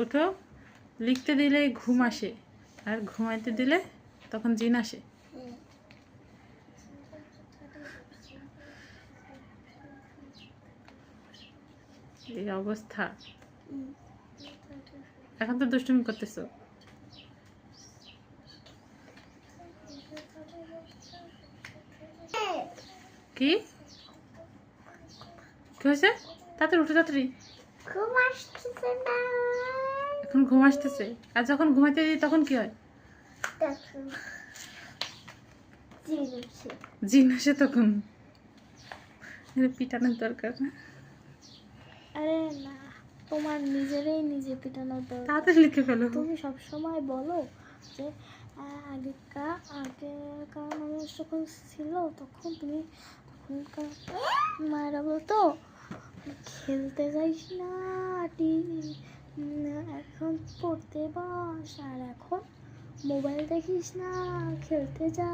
উঠো, লিখতে দিলে ঘুম আসে, আর ঘুমাইতে দিলে তখন জিন আসে। এই অবস্থা। এখন তো দুষ্টুমি করতেছো। কি হয়েছে? তাড়াতাড়ি উঠো, তাড়াতাড়ি। এখন ঘুম আসতেছে, আর যখন ঘুমাইতে দিই তখন কি হয়? জিন আসে তখন। পিটানোর দরকার না। আরে না, তোমার নিজেরই নিজে পিটানোর দরকার। তাড়াতাড়ি লিখে ফেলো। তুমি সবসময় বলো যে আগেকার মানুষ যখন ছিল তখন তুমি তখনকার মায়েরা বলতো খেলতে যাইস না, এখন পড়তে বস, আর এখন মোবাইল দেখিস না, খেলতে যা।